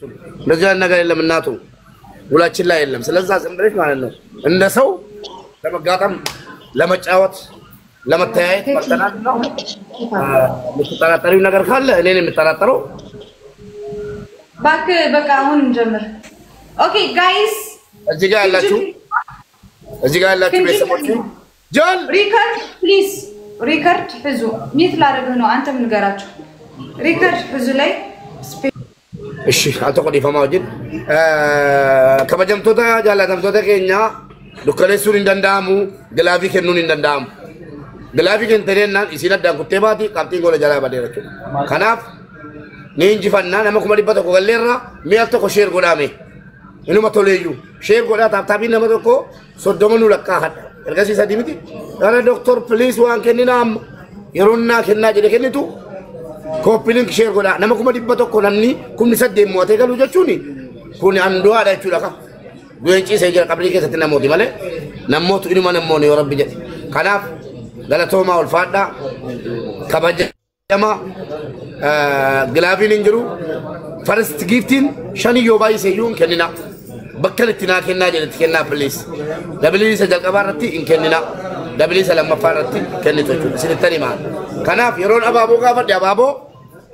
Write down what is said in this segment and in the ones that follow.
نزل نقل إلا من ناتو ولا تشلا إلا مسلسل سمبريش ما لنا النسو لما قاتم لما تجاوت لما تهيت مثلا متطرطرين نقر خاله لين متطرطروا باك هون نجمر اوكي جايز اجي قال لك بيسموك جون ريكارد بليز ريكارد حزو مثل عربنا انت من قراتو ريكارد حزو لي እሺ አልተቆዲ ፈማውጅን ከበጀምቶታ ጃላተምቶታ ኬኛ ዱከሌሱን እንደንዳሙ ግላፊ ከኑን እንደንዳሙ ግላፊ ከንተሬና ኢሲነዳን ኩቴባቲ ካፕቲን ጎለ ጃላ ባደረቹ ከናፍ ኔንጂፋና ነመኩ መዲበቶ ኮገሌራ ሚያልቶ ኮሼር ጎዳሜ ኢኑ መቶሌዩ ሼር ጎዳ ታብታቢ ነመቶኮ ሶዶመኑ ለካ ሀዳ እርገሲ ሰዲሚቲ ዳራ ዶክተር ፕሊዝ ዋን ከኒናም የሮና ከና ጀደ ከኒቱ ኮፒሊንግ ሼር ጎዳ ነመኩ መዲበቶ ኮ ነምኒ ኩኒ ሰደ ሞቴ ገሉ ጀቹኒ ኩኒ አንዶ አዳቹ ለካ ዱንጪ ሰጀ ቀብሪ ከሰተና ሞቲ ማለ ነሞቱ ኢኑ ማነሞኒ ወረብ ጀቲ ከናፍ ገለቶማ ወልፋዳ ከበጀማ ግላቪን እንጅሩ ፈርስት ጊፍቲን ሸኒዮ ባይሰዩን ከኒና በከለቲና ከና ጀለት ከና ፕሊስ ደብሊስ ጀልቀባረቲ እንከኒና ደብሊስ ለማፋረቲ ከኒቶቹ ሲተኒ ማል ከናፍ የሮን አባቦ ጋፈድ አባቦ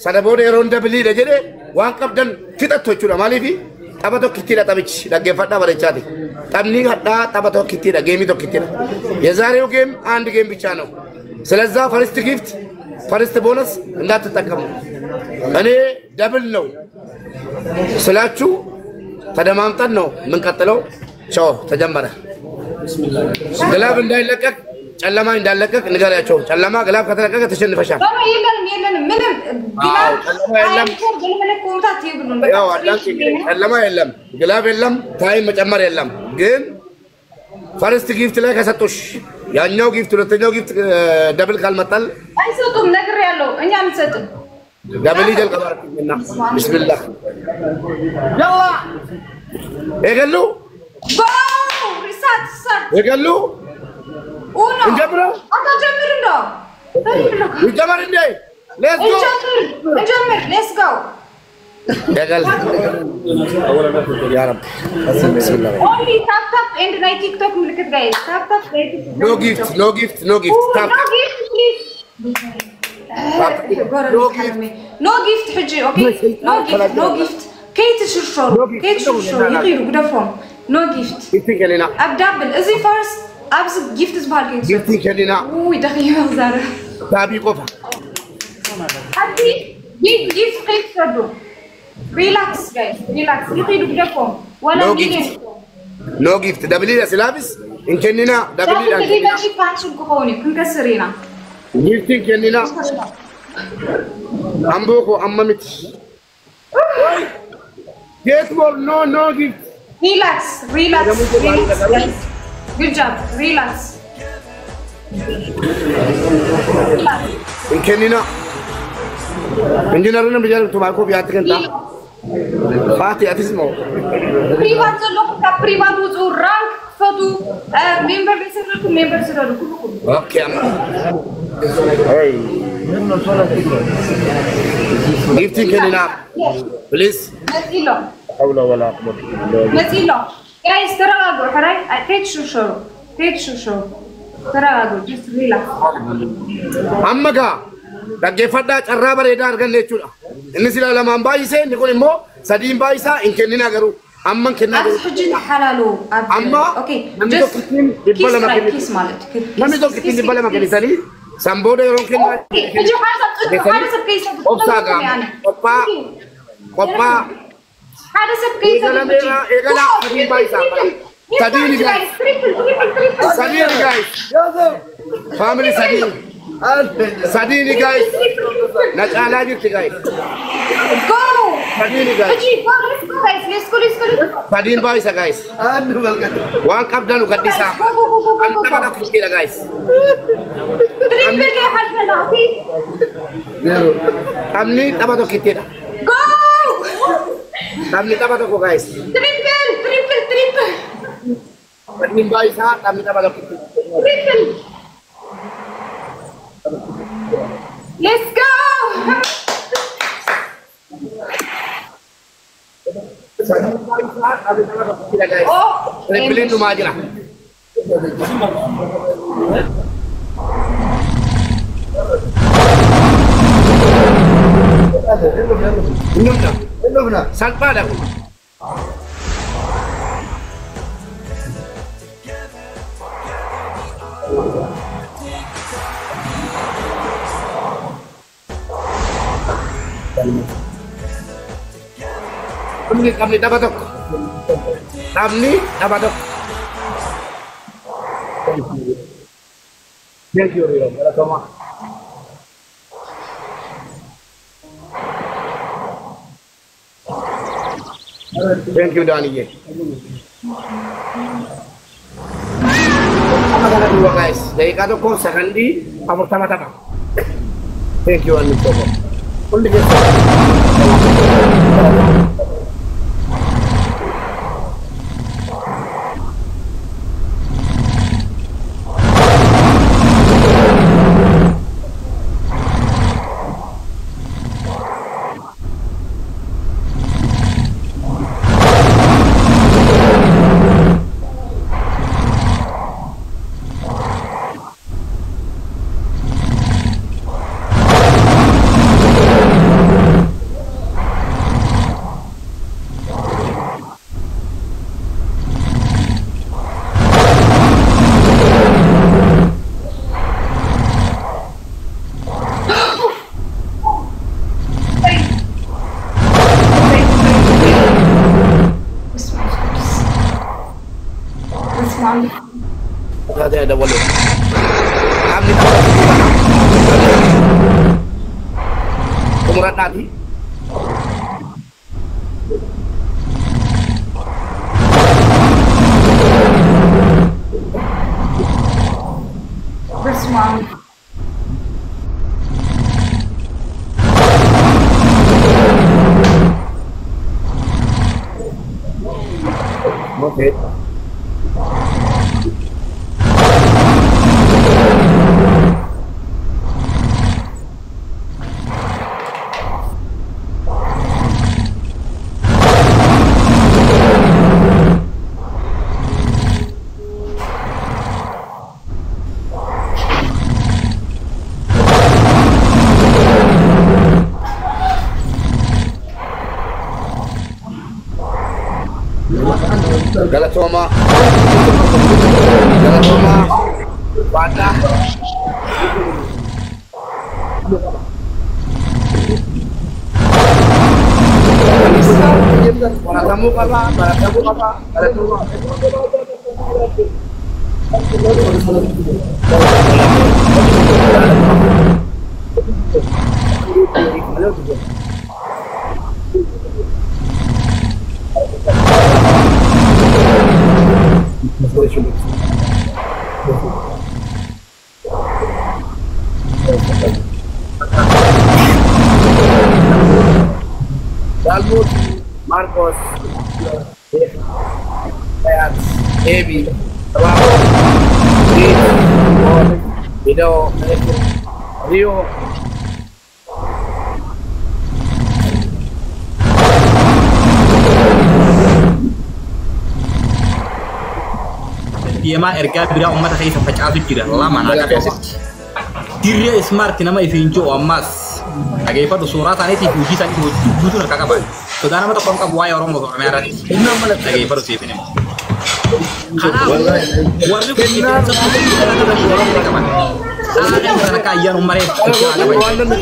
ሰደቦደ የሮን ደብሊ ደጀደ ዋን ቀብደን ፍጠቶቹ ለማሊፊ ጠበቶ ኪቲዳ ጠብች ደገፈዳ በረቻቲ ጠምኒ ገዳ ጠበቶ ኪቲዳ ጌሚቶ ኪቲዳ የዛሬው ጌም አንድ ጌም ብቻ ነው ስለዛ ፈርስት ጊፍት ፈርስት ቦነስ እንዳትጠቀሙ እኔ ደብል ነው ስላችሁ ተደማምጠን ነው ምን ቀጥለው ቻው ተጀመረ ግላብ እንዳይለቀቅ ጨለማ እንዳይለቀቅ ንገራቸው ጨለማ ግላብ ከተለቀቀ ተሸንፈሻል የለም ምንም ግላብ የለም ያው አዳንቺ ጨለማ የለም ግላብ የለም ታይም መጨመር የለም ግን ፈርስት ጊፍት ላይ ከሰጡሽ ያኛው ጊፍት ሁለተኛው ጊፍት ደብል ካልመጣል አይሰጡም ነገር ያለው እኛ አንሰጥም ደብል ይጀል ቀባርኩኝና ቢስሚላህ ያላ እገሉ ባው ሪሳት ሳት እገሉ ኡኖ እንጀምር እንደው እንጀምር እንዴ ሌትስ ጎ ሌትስ ጎ يقل يا رب بسم الله only tap and my TikTok ملكت guys tap no gift tap no gift حجي اوكي no gift كيت شرشور يقيلوا قدفهم no gift كلنا ابدابل ازي فارس ابز gift زبال gift كلنا وي دقيقه زاره تابي قفا حتى gift كيف تردو ريلاكس جايز ريلاكس يقيلوا قدفهم ولا no gift دبليل سلابس إن كننا دبليل دقيقة كيف هنشوف كهوني كنكسرينا gift كننا أمبوكو أمامت get more no gift relax good job relax إن كننا إنجنيرنا بيجار تباركو بياتكن تا فاتي أتسمو private زلوك كprivate وزو rank فدو member بيسرلو كله أوكي هاي gifting كننا please نزيلو حول ولا قوة نزيلو guys تراجعوا حراي تيتشو تراجعوا just relax أمّا دقيفتا قرّا بريدا أرغن ليچودا إني سلا لمان بايسه نقول إمو سدين بايسا إن كننا غرو أمّا كنا حجي حلالو أمّا اوكي just كيس مالت نمي تو كتين دبلا ما كنيساني سامبودو يرون كنا حجي حاسب كيس أوبساغا قبّا حاسب كيس إيغلا سدين بايسا سدين guys family Sadini guys, Natala guys. Go! Sadini guys. Let's go. Sadin boys guys. One cup done with this. I'm not gonna kill guys. Tamni tabato kitira. Go! Tamni tabato guys. Triple. Sadin boys ha, tamni tabato kitira. Triple. Let's go! Oh, Beliin dhumaa jira. Innumna salphaadha kun. Kami dapat tok. Kami dapat tok. Thank you, Rio. Thank you, Dani. Apa dua guys? Dari kado ko sekali, apa tama-tama. Thank you, Anu Tomo. Undi gitu. Ada boleh. Kami tahu kemurat tadi. Bersemangat. Okay. Galatoma, Bata, Baratamu apa? Dalmut, Marcos, Ebi, Trabajo, Video, Rio. Dia mah erga bira umat kayak sampai catur kira lama nak kasih. Dia smart nama ifinjo emas. Agak itu surat tadi dipuji tadi butuh nak kapan. Saudara mah tak kau buaya orang mau kamera. Agak itu sih ini. Karena warga kita seperti kapan. Ada yang kaya nomor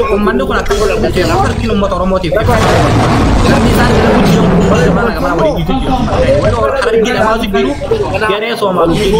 komando kena tanggal nomor kilo motor motif. Kami sana puji yang mana kamera boleh gitu. Waduh hari ini masih biru. Dia ada semua ini.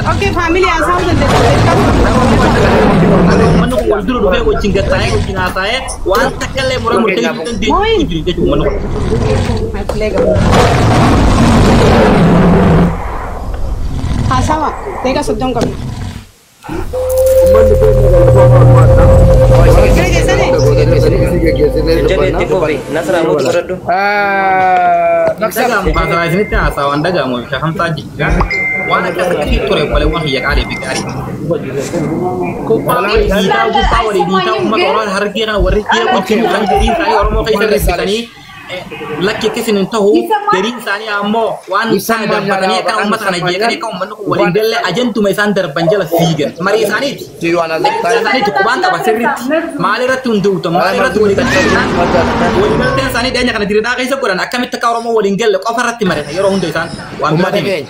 Oke, family asal dan Deega 30 qabna. Jabeetti kofi nasra mutu godhadhu. Daga mukaasara isinitti haasaa waan dhagahamu shakamsaa jechaa waan akka akkasii ture wale waan hiyya qaalee fi gaarii. Kophaalee dhiitaa gubbaa walii dhiitaa uummata Oromoo hargee kana warri kiyya qophiin kan jedhiin isaanii Oromoo keessa reessisanii lakki akkasiin hin ta'u gariin isaanii ammoo waan isaan darbatanii akka uummata kana jeeqanii akka uummanni kun waliin galee ajantuma isaan darban jala fiigan marii isaaniiti. Isaaniiti qubaan qaba sirriitti maalirratti hunduuta maalirratti walii galteen isaanii dhiyeenya kana diriiraa keessa godhan akkamitti akka Oromoo waliin galle qofa irratti mari'ata yeroo hunda isaan waan biraati.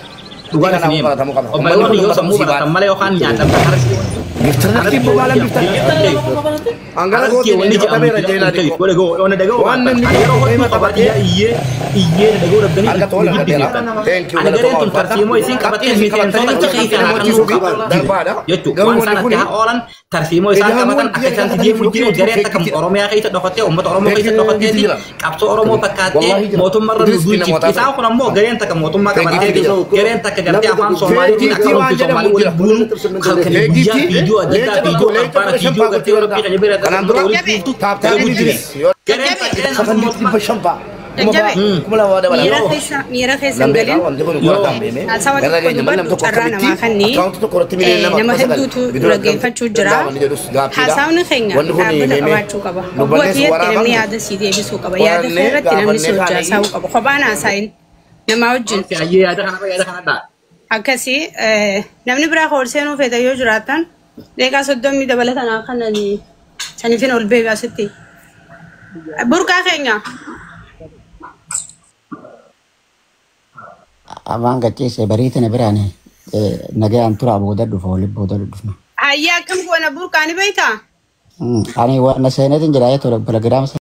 Dhugaan isin hima. Obboleewwan yoo sammuu baratan malee yookaan nyaatan kan harki. Giftarratti bobaalan giftarratti. Angara gootiin inni jedhamee rajayinaa dhiqu. Waan namni yeroo hojii qabatee iyyee dhagoo dabdanii harka tola dhabeera. Ani gareen tun tarsiimoo isiin qabattee miseensota keessaa kannuu qabu jechuudha. Waan isaan itti haa oolan tarsiimoo isaan qabatan akka isaan si deemu jiru gareen takka Oromiyaa keessa dhokattee uummata Oromoo keessa dhokatteeti qabsoo Oromoo fakkaattee mootummaarra nu duuchifti. Isaan kun ammoo gareen takka mootummaa qabattee gareen takka gartee afaan Somaaliitiin akka wanti Somaalii waliin buunu halkanii guyyaa fiidiyoo adda addaa fiidiyoo albaana fiidiyoo gartee warra biyya jabira kanaan dura taaptaanii Idris gareen takka dhibba shanfaa. Miira keessan galin haasawa carraa namaa kanneen nama hedduutu dhaggeeffachuu jira. Haasawni keenya dhaabbata qabaachuu qaba. Obbootiyatti namni yaada sii deebisuu qaba. Yaada irratti namni si hojjaasaa'uu qaba. Kophaan haasa'iin namaa wajjin. Akkasii namni biraa ol seenuu feeta yoo jiraatan deeqaa 30 dabalatanaa kanan saniifin ol beekaasitti. Burqaa keenya. Abang kecil sebari itu neberani, naga antura bodoh dulu, folip bodoh dulu. Ayah kamu gua nabur kani baita? Ani gua nasi ini tuh jadi ayah tuh program.